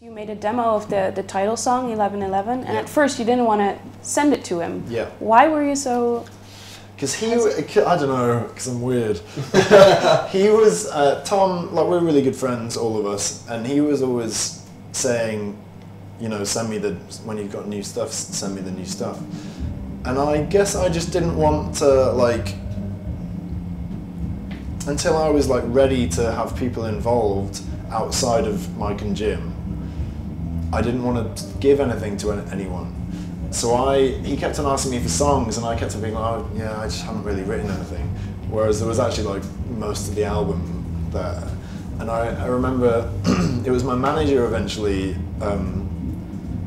You made a demo of the title song, 1111, and at first you didn't want to send it to him. Yeah. Why were you so... Because I don't know, because I'm weird. He was, Tom, like we're really good friends, all of us, and he was always saying, you know, send me when you've got new stuff, send me the new stuff. And I guess I just didn't want to, like, until I was like ready to have people involved outside of Mike and Jim, I didn't want to give anything to anyone. So he kept on asking me for songs, and I kept on being like, oh yeah, I just haven't really written anything. Whereas there was actually like most of the album there. And I remember it was my manager eventually,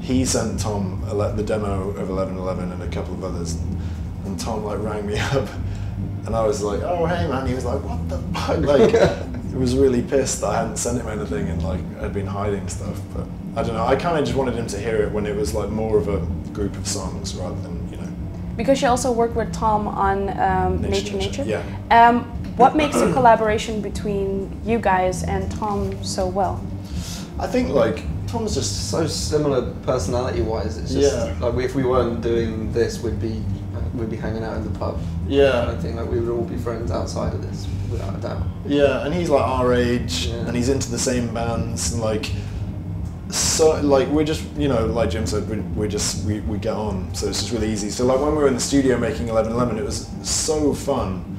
he sent Tom the demo of 1111 and a couple of others, and Tom like rang me up, and I was like, oh hey man, he was like, what the fuck? Like, he was really pissed that I hadn't sent him anything and like I'd been hiding stuff, but I don't know, I kind of just wanted him to hear it when it was like more of a group of songs rather than, you know. Because you also worked with Tom on Nature. Yeah. What makes a collaboration between you guys and Tom so well? I think like Tom's just so similar personality-wise. It's just like if we weren't doing this, we'd be hanging out in the pub. Yeah. I think like we would all be friends outside of this, without a doubt. Yeah, and he's like our age, and he's into the same bands, and like, so like we're just, you know, like Jim said, we get on, so it's just really easy. So like when we were in the studio making 1111, it was so fun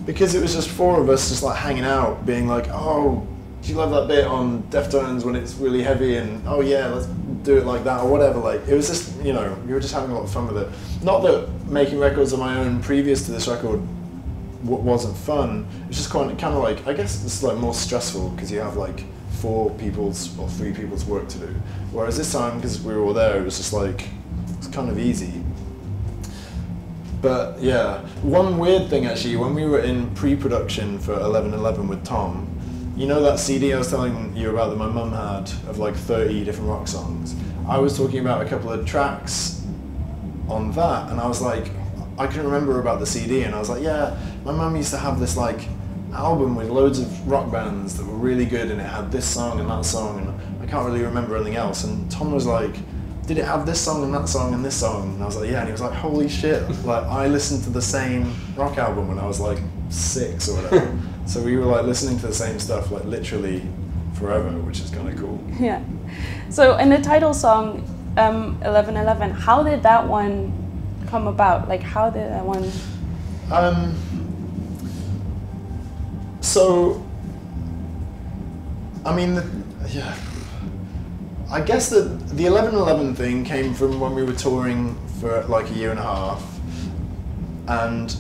because it was just four of us just like hanging out, being like, oh, do you love that bit on Deftones when it's really heavy, and oh yeah, let's do it like that or whatever. Like it was just, you know, we were just having a lot of fun with it. Not that making records of my own previous to this record wasn't fun. It's just kind of like, I guess it's like more stressful because you have like 4 people's or 3 people's work to do. Whereas this time, because we were all there, it was just like, it's kind of easy. But yeah, one weird thing actually, when we were in pre-production for 1111 with Tom, you know that CD I was telling you about that my mum had of like 30 different rock songs? I was talking about a couple of tracks on that, and I was like, I couldn't remember about the CD, and I was like, yeah, my mum used to have this like album with loads of rock bands that were really good, and it had this song and that song, and I can't really remember anything else. And Tom was like, did it have this song and that song and this song? And I was like, yeah, and he was like, holy shit, like I listened to the same rock album when I was like 6 or whatever. So we were like listening to the same stuff like literally forever, which is kind of cool. Yeah. So in the title song, 1111, how did that one come about? Like how did that one... So, I mean, I guess the 1111 thing came from when we were touring for like a year and a half, and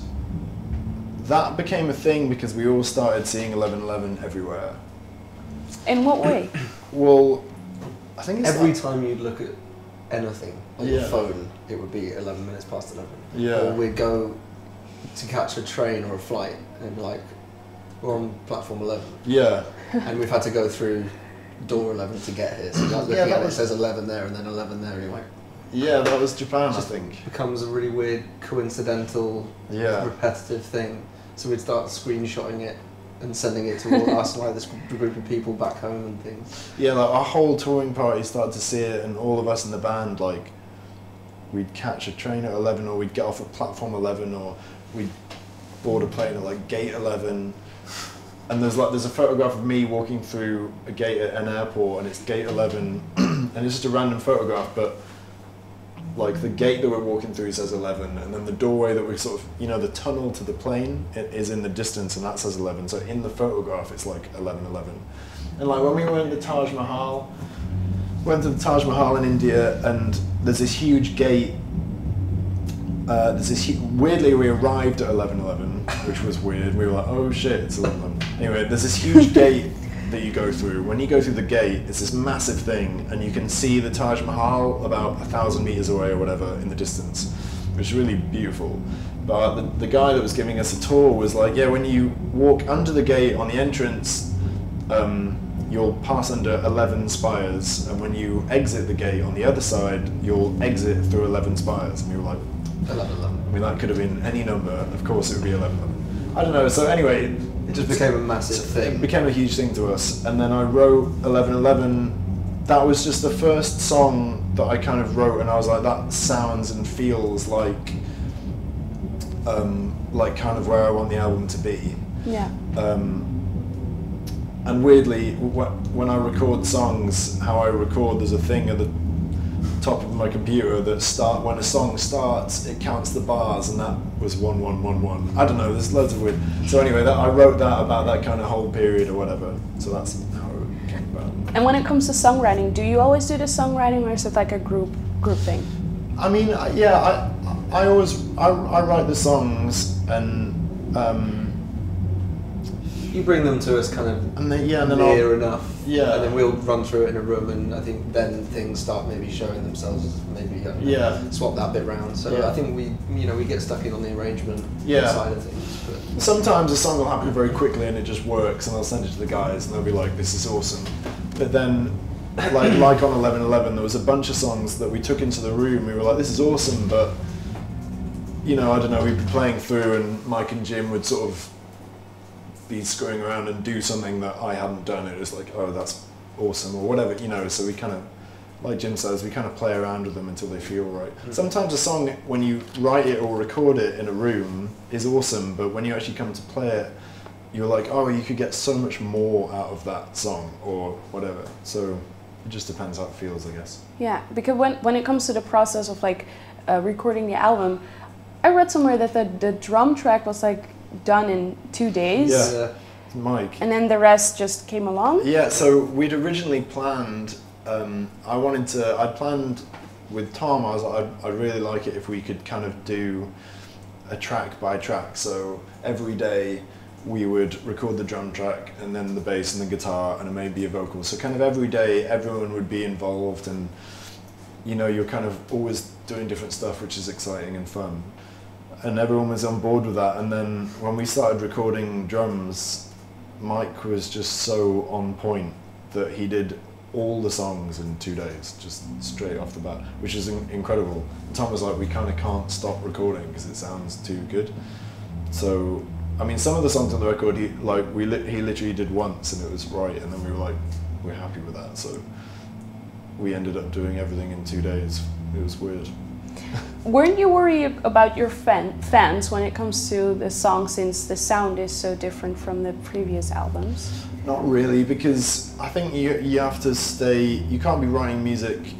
that became a thing because we all started seeing 1111 everywhere. In what way? Well, I think it's every time you'd look at anything on your phone, it would be 11 minutes past 11. Yeah. Or we'd go to catch a train or a flight and like, we're on platform 11. Yeah. And we've had to go through door 11 to get here. So you're like looking at it, it says 11 there and then 11 there, and you're like... Yeah, that was Japan, I think. It becomes a really weird, coincidental, repetitive thing. So we'd start screenshotting it and sending it to all us, like this group of people back home and things. Yeah, like our whole touring party started to see it, and all of us in the band, like, we'd catch a train at 11, or we'd get off at platform 11, or we'd board a plane at like gate 11. And there's a photograph of me walking through a gate at an airport, and it's gate 11, and it's just a random photograph, but like the gate that we're walking through says 11, and then the doorway that we sort of, you know, the tunnel to the plane, it is in the distance, and that says 11. So in the photograph, it's like 1111. And like when we went to the Taj Mahal in India, and there's this huge gate. Weirdly, we arrived at 1111, which was weird. We were like, oh shit, it's 1111. Anyway, there's this huge gate that you go through. When you go through the gate, it's this massive thing, and you can see the Taj Mahal about 1,000 meters away or whatever in the distance, which is really beautiful. But the guy that was giving us a tour was like, yeah, when you walk under the gate on the entrance, you'll pass under 11 spires, and when you exit the gate on the other side, you'll exit through 11 spires. And we were like, 1111. I mean, that could have been any number. Of course, it would be 1111. I don't know. So anyway, it just became a massive thing. It became a huge thing to us. And then I wrote 1111 that was just the first song that I kind of wrote, and I was like, that sounds and feels like kind of where I want the album to be. Yeah. And weirdly, when I record songs, how I record, there's a thing at the top of my computer that when a song starts, it counts the bars, and that was 1 1 1 1. I don't know. There's loads of weird. So anyway, I wrote that about that kind of whole period or whatever. So that's how it came about. And when it comes to songwriting, do you always do the songwriting, or is it like a group thing? I mean, yeah, I write the songs, and you bring them to us kind of near enough, and then we'll run through it in a room, and I think then things start maybe showing themselves. Maybe swap that bit round. So I think we get stuck in on the arrangement side of things. But sometimes a song will happen very quickly and it just works, and I'll send it to the guys, and they'll be like, "This is awesome." But then, like on 11/11, there was a bunch of songs that we took into the room. We were like, "This is awesome," but I don't know. We'd be playing through, and Mike and Jim would sort of be screwing around and do something that I hadn't done. It was like, "Oh, that's awesome," or whatever, so we kind of, like Jim says, we kind of play around with them until they feel right. Mm-hmm. Sometimes a song, when you write it or record it in a room, is awesome, but when you actually come to play it, you're like, oh, you could get so much more out of that song or whatever. So it just depends how it feels, I guess. Yeah, because when it comes to the process of recording the album, I read somewhere that the drum track was done in 2 days. Yeah, Mike. And then the rest just came along? Yeah, so we'd originally planned, I'd planned with Tom, I was like, I'd really like it if we could kind of do a track by track. So every day we would record the drum track, and then the bass and the guitar, and it may be a vocal. So kind of every day everyone would be involved, and you're kind of always doing different stuff, which is exciting and fun. And everyone was on board with that. And then when we started recording drums, Mike was just so on point that he did all the songs in 2 days, just straight off the bat, which is incredible. Tom was like, we kind of can't stop recording because it sounds too good. So, I mean, some of the songs on the record, he literally did once and it was right, and then we were like, we're happy with that. So we ended up doing everything in 2 days. It was weird. Weren't you worried about your fans when it comes to the song, since the sound is so different from the previous albums? Not really, because I think you have to stay, you can't be writing music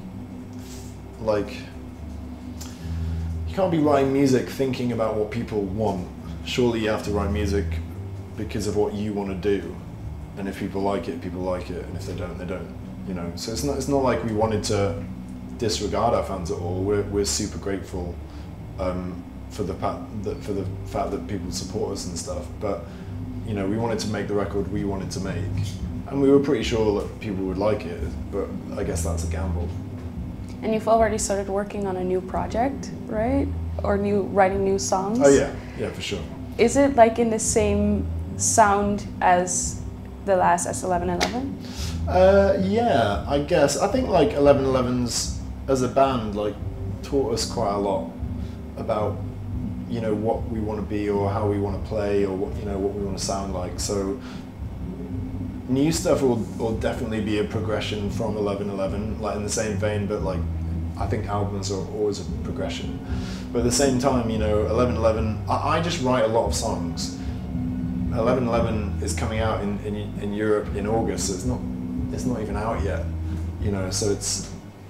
thinking about what people want. Surely you have to write music because of what you want to do, and if people like it, and if they don't, they don't. So it's not like we wanted to disregard our fans at all. We're super grateful for the fact that people support us and stuff. But we wanted to make the record we wanted to make, and we were pretty sure that people would like it. But I guess that's a gamble. And you've already started working on a new project, right? Or writing new songs? Oh yeah, for sure. Is it in the same sound as the last S1111? Yeah, I guess. I think 1111's as a band taught us quite a lot about what we want to be or how we want to play or what we want to sound like. So new stuff will definitely be a progression from 1111, in the same vein, but I think albums are always a progression. But at the same time, 1111, I just write a lot of songs. 1111 is coming out in Europe in August, so it's not even out yet, so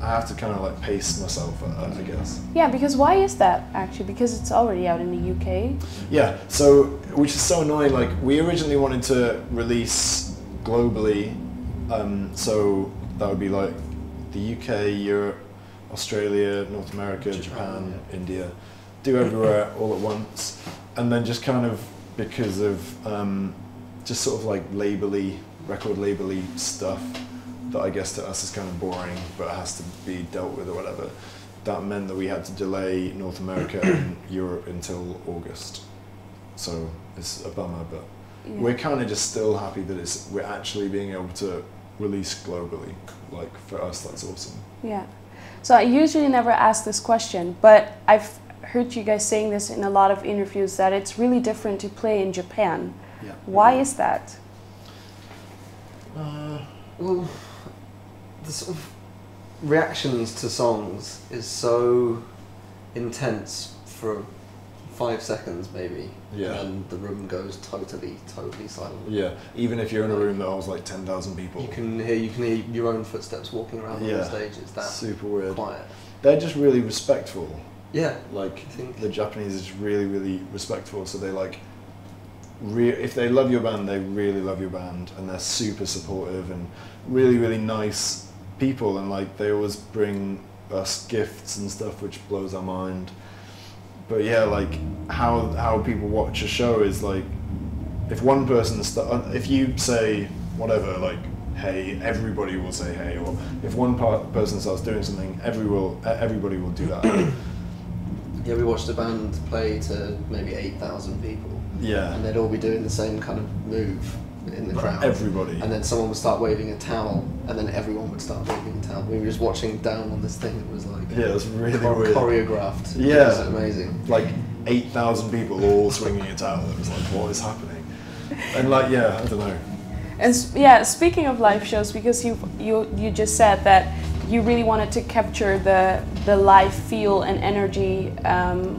I have to kind of pace myself, I guess. Yeah, because why is that actually? Because it's already out in the UK? Yeah, so, which is so annoying, we originally wanted to release globally, so that would be the UK, Europe, Australia, North America, Japan, India, do everywhere all at once, and then just kind of, because of just sort of record label-y stuff that I guess to us is kind of boring, but it has to be dealt with or whatever. That meant that we had to delay North America and Europe until August. So it's a bummer, but we're kind of just still happy that we're actually being able to release globally. For us, that's awesome. Yeah. So I usually never ask this question, but I've heard you guys saying this in a lot of interviews, that it's really different to play in Japan. Yeah. Why is that? Well, the sort of reactions to songs is so intense for 5 seconds maybe, and the room goes totally silent. Yeah, even if you're in a room that holds like 10,000 people. You can hear your own footsteps walking around on the stage. It's that super weird. Quiet. They're just really respectful. Yeah. Like, I think the Japanese is really respectful, so they like, if they love your band, they really love your band, and they're super supportive and really nice people, and like they always bring us gifts and stuff, which blows our mind. But yeah, like how people watch a show is like, if one person if you say whatever, like hey, everybody will say hey, or if one person starts doing something, everybody will do that. Yeah, we watched a band play to maybe 8,000 people. Yeah. And they'd all be doing the same kind of move in the crowd. Everybody. And then someone would start waving a towel, and then everyone would start waving a towel. We were just watching down on this thing that was like... Yeah, it was really weird. Choreographed. Yeah. It was amazing. Like 8,000 people all swinging a towel. It was like, what is happening? And like, yeah, I don't know. And yeah, speaking of live shows, because you just said that you really wanted to capture the live feel and energy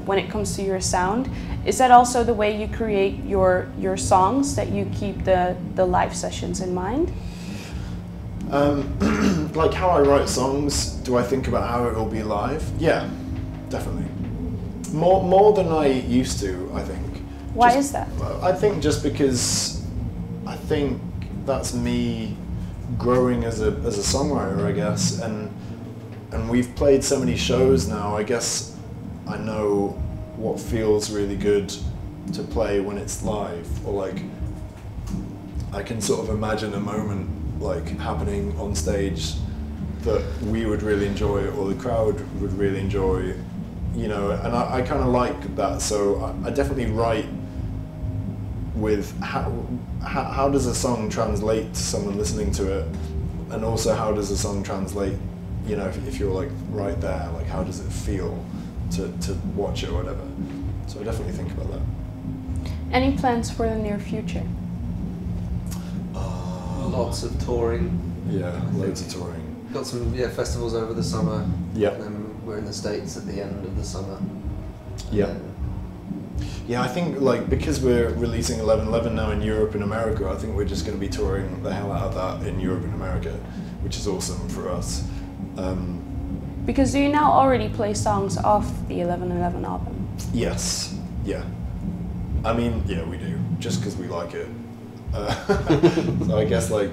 when it comes to your sound. Is that also the way you create your songs, that you keep the live sessions in mind? Like how I write songs, do I think about how it will be live? Yeah, definitely. More than I used to, I think. Why is that? I think just because I think that's me growing as a songwriter, I guess, and we've played so many shows now. I guess I know what feels really good to play when it's live, or like I can sort of imagine a moment like happening on stage that we would really enjoy, or the crowd would really enjoy, you know, and I kind of like that. So I definitely write with how does a song translate to someone listening to it, and also how does a song translate, you know, if you're like right there, like how does it feel to watch it or whatever. So I definitely think about that. Any plans for the near future? Lots of touring. Yeah, loads of touring. Got some festivals over the summer. Yeah. And then we're in the States at the end of the summer. Yeah. Yeah, I think like because we're releasing 11/11 now in Europe and America, I think we're just going to be touring the hell out of that in Europe and America, which is awesome for us. Because do you now already play songs off the 11/11 album? Yes, yeah. I mean, yeah, we do, just because we like it. So I guess like,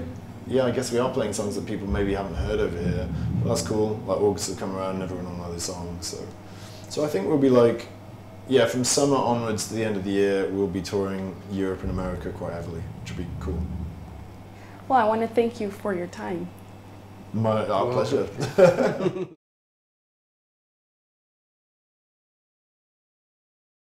yeah, I guess we are playing songs that people maybe haven't heard over here. But that's cool. Like August will come around and everyone will know the songs. So I think we'll be like, yeah, from summer onwards to the end of the year, we'll be touring Europe and America quite heavily, which will be cool. Well, I want to thank you for your time. Our pleasure.